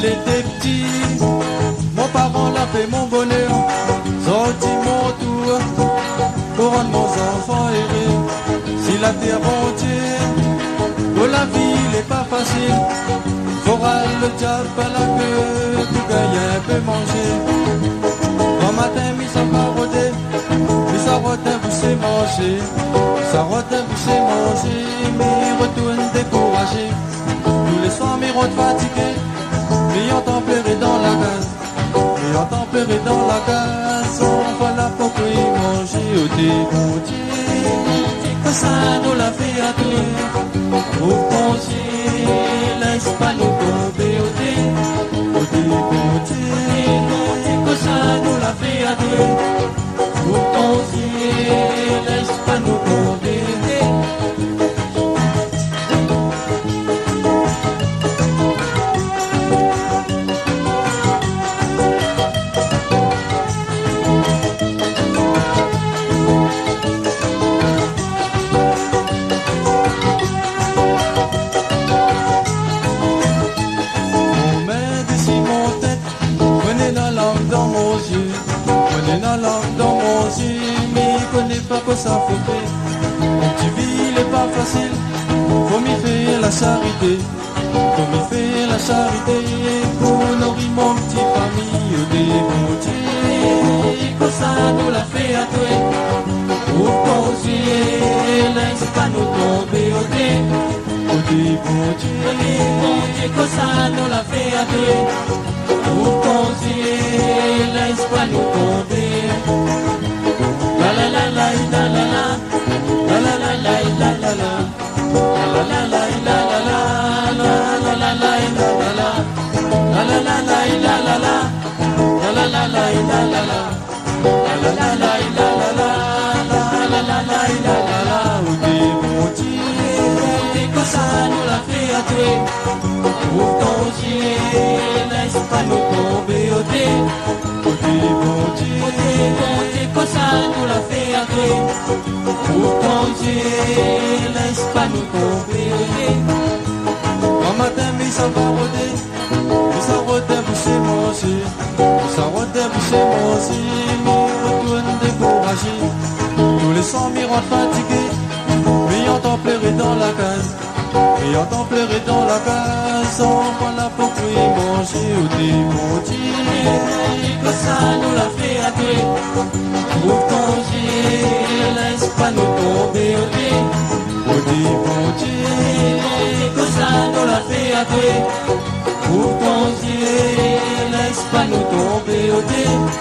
elle était petite, mon parent l'a fait mon bonheur, sorti mon tour, couronne mon enfant aimé. Si la terre entière, que la vie n'est pas facile, faudra le diable à la queue pour gagner un peu manger. Bon matin, mi s'en va rôder, mi s'en rôder, vous c'est manger, ça rôder, vous c'est manger, mais retourne découragé. Tous les soirs, mi rentre fatigué, mi entend pleurer dans la case, mi entend pleurer dans la case, on va la pour y manger au dégoûté. Que ça nous l'a fait à tous, au congé, laisse pas nous tomber au dégoûté. Que ça nous l'a fait à tous, au congé, laisse pas nous tomber. Que ça faut faire, mon petit vie n'est pas facile, faut m'y faire la charité, faut m'y faire la charité, pour nourrir mon petit famille au démonté, que ça nous l'a fait à toi, pour conseiller, laisse pas nous tomber au démonté, que ça nous l'a fait à toi, pour conseiller, laisse pas nous tomber. La la la la la la la la la la la la la la la la la la pour ton Dieu, laisse pas nous tomber au dé. Pour ton Dieu, que ça nous l'a fait à toi. Pour ton Dieu, laisse pas nous tomber au dé. Un matin, mais ça va rôder, mais ça rôder, vous c'est manger. Ça rôder, vous c'est manger, mais retourne découragé. Tous les 100 000 rentrent fatigués, mais entend pleurer dans la case. Et entend pleurer dans la case, on prend la pour y manger au démontier. Que ça nous l'a fait à toi. Pour ton Dieu, laisse pas nous tomber au démontier. Que ça nous l'a fait à toi. Pour ton Dieu, laisse pas nous tomber au démontier.